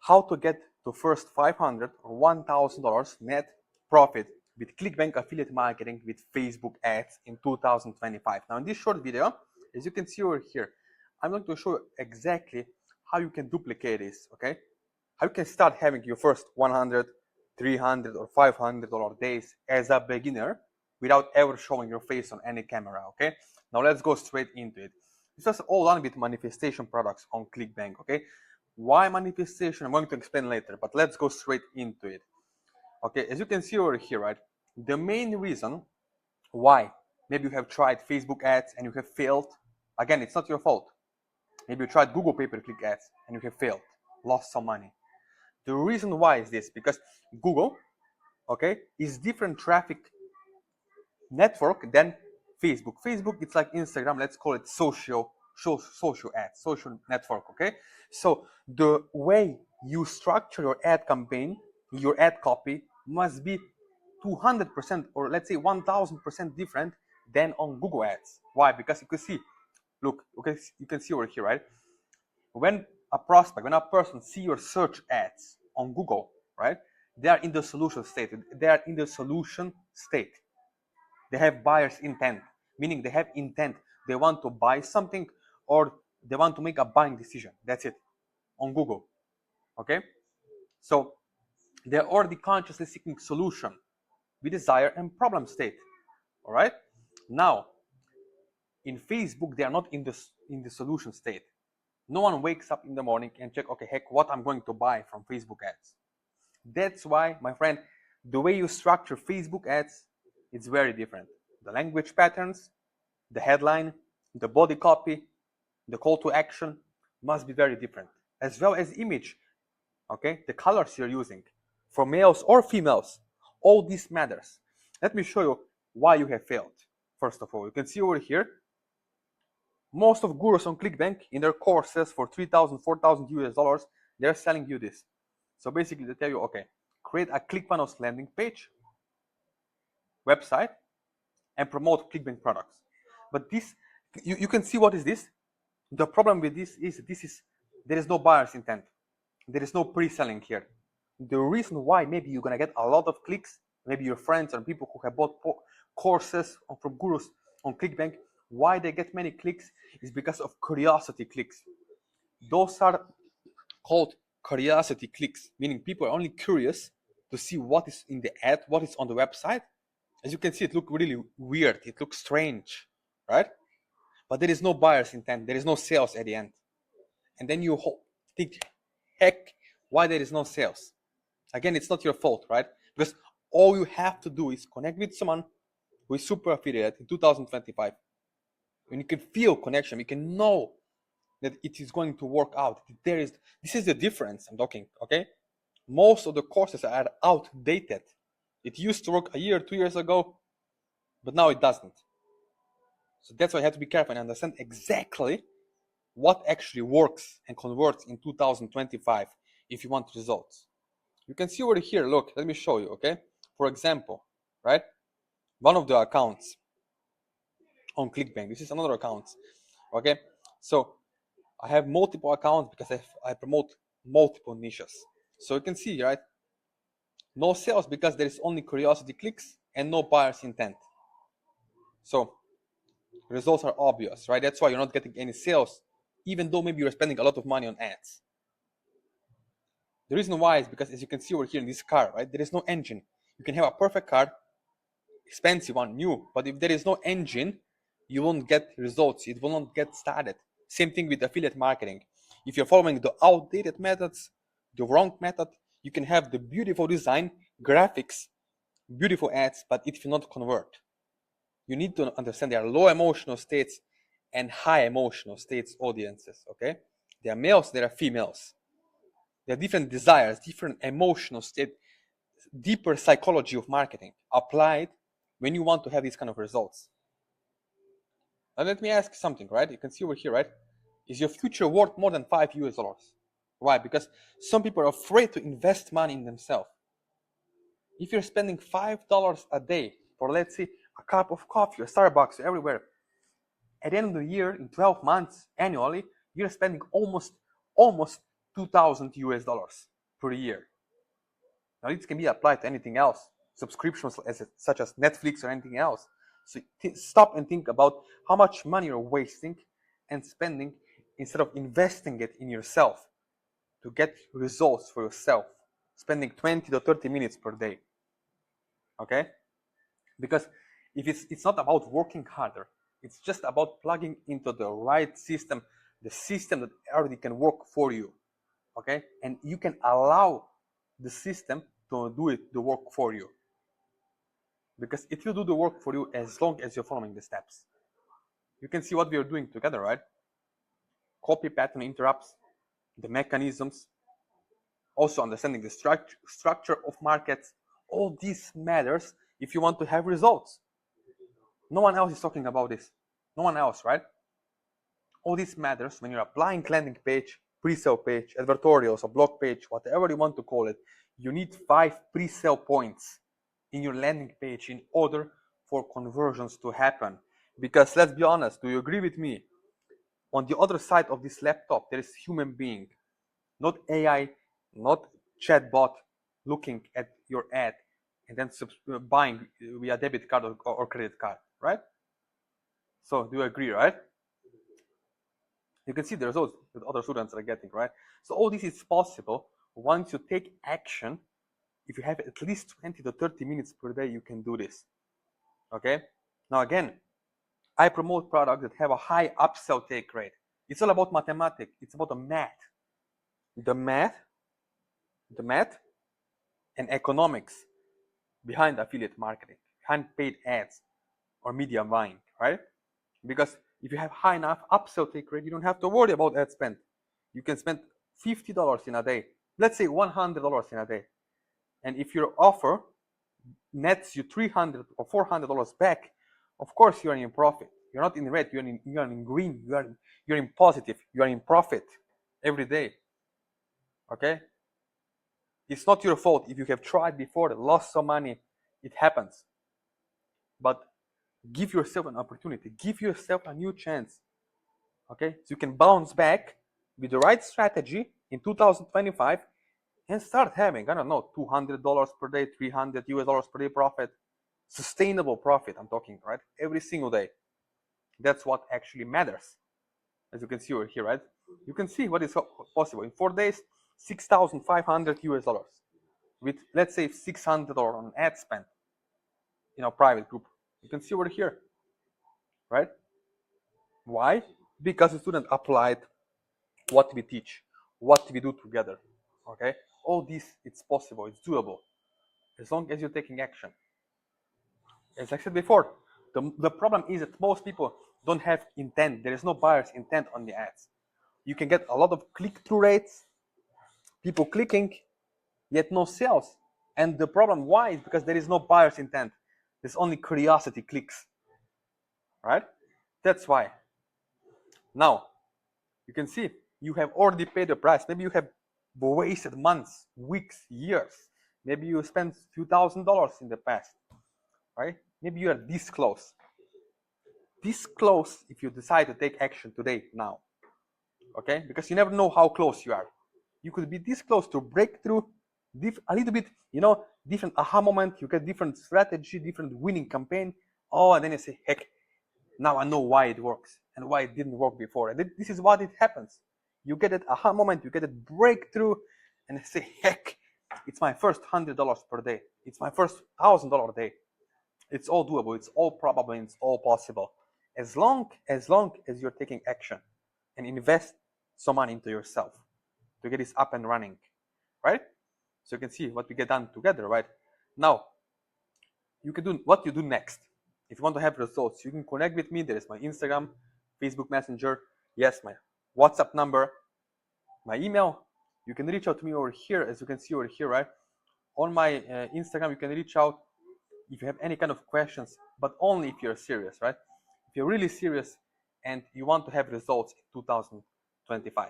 how to get to first $500 or $1,000 net profit with ClickBank affiliate marketing with Facebook ads in 2025. Now in this short video, as you can see over here, I'm going to show you exactly how you can duplicate this, okay? How you can start having your first 100, 300 or $500 days as a beginner without ever showing your face on any camera, okay? Now let's go straight into it. This was all done with manifestation products on ClickBank, okay? Why manifestation? I'm going to explain later, but let's go straight into it. Okay, as you can see over here, right? The main reason why maybe you have tried Facebook ads and you have failed, again, it's not your fault. Maybe you tried Google pay-per-click ads and you have failed, lost some money. The reason why is this, because Google, okay, is different traffic network than Facebook. Facebook, it's like Instagram, let's call it social ads, social network, okay? So the way you structure your ad campaign, your ad copy must be 200% or let's say 1000% different than on Google ads. Why? Because you can see, look, okay, you can see over here, right? When a prospect, when a person see your search ads on Google, right? They are in the solution state. They are in the solution state. They have buyer's intent, meaning they have intent. They want to buy something or they want to make a buying decision. That's it on Google. Okay? So they're already consciously seeking solution with desire and problem state. All right? Now, in Facebook, they are not in the solution state. No one wakes up in the morning and check, okay, heck, what I'm going to buy from Facebook ads. That's why, my friend, the way you structure Facebook ads, it's very different. The language patterns, the headline, the body copy, the call to action must be very different. As well as image, okay? The colors you're using for males or females, all this matters. Let me show you why you have failed. First of all, you can see over here, most of gurus on ClickBank in their courses for 3,000, 4,000 US dollars, they're selling you this. So basically they tell you, okay, create a ClickFunnels landing page, website, and promote ClickBank products. But this, you can see what is this? The problem with this is there is no buyer's intent. There is no pre-selling here. The reason why maybe you're gonna get a lot of clicks, maybe your friends and people who have bought courses from gurus on ClickBank, why they get many clicks is because of curiosity clicks. Those are called curiosity clicks, meaning people are only curious to see what is in the ad, what is on the website. As you can see, it looks really weird, it looks strange, right? But there is no buyer's intent, there is no sales at the end. And then you think, heck, why there is no sales? Again, it's not your fault, right? Because all you have to do is connect with someone who is super affiliate in 2025. When you can feel connection, you can know that it is going to work out. This is the difference I'm talking, okay? Most of the courses are outdated. It used to work a year, 2 years ago, but now it doesn't. So that's why you have to be careful and understand exactly what actually works and converts in 2025 if you want results. You can see over here, look, let me show you, okay? For example, right? One of the accounts on ClickBank, this is another account, okay? So I have multiple accounts because I promote multiple niches. So you can see, right? No sales because there is only curiosity clicks and no buyer's intent. So results are obvious, right? That's why you're not getting any sales, even though maybe you're spending a lot of money on ads. The reason why is because, as you can see over here in this car, right? There is no engine. You can have a perfect car, expensive one, new, but if there is no engine, you won't get results. It will not get started. Same thing with affiliate marketing. If you're following the outdated methods, the wrong method, you can have the beautiful design, graphics, beautiful ads, but it will not convert. You need to understand there are low emotional states and high emotional states audiences, okay? There are males, there are females. There are different desires, different emotional state, deeper psychology of marketing applied when you want to have these kind of results. Now let me ask something, right? You can see over here, right? Is your future worth more than $5 US? Why? Because some people are afraid to invest money in themselves. If you're spending $5 a day for, let's say, a cup of coffee or Starbucks or everywhere, at the end of the year, in 12 months, annually, you're spending almost 2,000 US dollars. per year. Now this can be applied to anything else, subscriptions such as Netflix or anything else. So stop and think about how much money you're wasting and spending instead of investing it in yourself to get results for yourself, spending 20 to 30 minutes per day. Okay? Because if it's not about working harder, it's just about plugging into the right system, the system that already can work for you. Okay? And you can allow the system to do the work for you. Because it will do the work for you as long as you're following the steps. You can see what we are doing together, right? Copy pattern interrupts, the mechanisms, also understanding the structure of markets. All this matters if you want to have results. No one else is talking about this. No one else, right? All this matters when you're applying landing page, pre-sale page, advertorials, or blog page, whatever you want to call it. You need 5 pre-sale points in your landing page in order for conversions to happen. Because let's be honest, do you agree with me? On the other side of this laptop, there is human being, not AI, not chatbot looking at your ad and then buying via debit card or credit card, right? So do you agree, right? You can see the results that other students are getting, right? So all this is possible once you take action. If you have at least 20 to 30 minutes per day, you can do this. Okay? Now again, I promote products that have a high upsell take rate. It's all about mathematics. It's about the math. The math and economics behind affiliate marketing, behind paid ads or media buying, right? Because if you have high enough upsell take rate, you don't have to worry about ad spend. You can spend $50 in a day. Let's say $100 in a day. And if your offer nets you $300 or $400 back, of course you're in profit. You're not in red, you're in green, you're in positive, you're in profit every day. Okay? It's not your fault if you have tried before, lost some money, it happens. But give yourself an opportunity, give yourself a new chance. Okay? So you can bounce back with the right strategy in 2025 and start having, I don't know, $200 per day, $300 per day profit. Sustainable profit, I'm talking, right? Every single day. That's what actually matters. As you can see over here, right? You can see what is possible. In 4 days, $6,500 with, let's say, $600 on ad spend in our private group. You can see over here, right? Why? Because the student applied what we teach, what we do together. Okay? All this, it's possible, it's doable, as long as you're taking action. As I said before, the problem is that most people don't have intent. There is no buyer's intent on the ads. You can get a lot of click-through rates, people clicking, yet no sales. And the problem why is because there is no buyer's intent. There's only curiosity clicks, right? That's why. Now, you can see you have already paid the price. Maybe you have wasted months, weeks, years. Maybe you spent a few $1,000s in the past, right? Maybe you are this close. This close if you decide to take action today, now. Okay? Because you never know how close you are. You could be this close to breakthrough, a little bit, different aha moment. You get different strategy, different winning campaign. Oh, and then you say, heck, now I know why it works and why it didn't work before. And this is what it happens. You get that aha moment, you get a breakthrough, and say, heck, it's my first $100 per day. It's my first $1,000 day. It's all doable. It's all probable. And it's all possible. As long as you're taking action and invest some money into yourself to get this up and running, right? So you can see what we get done together, right? Now, you can do what you do next. If you want to have results, you can connect with me. There is my Instagram, Facebook Messenger, yes, my WhatsApp number, my email. You can reach out to me over here, as you can see over here, right? On my Instagram, you can reach out if you have any kind of questions, but only if you're serious, right? If you're really serious and you want to have results in 2025.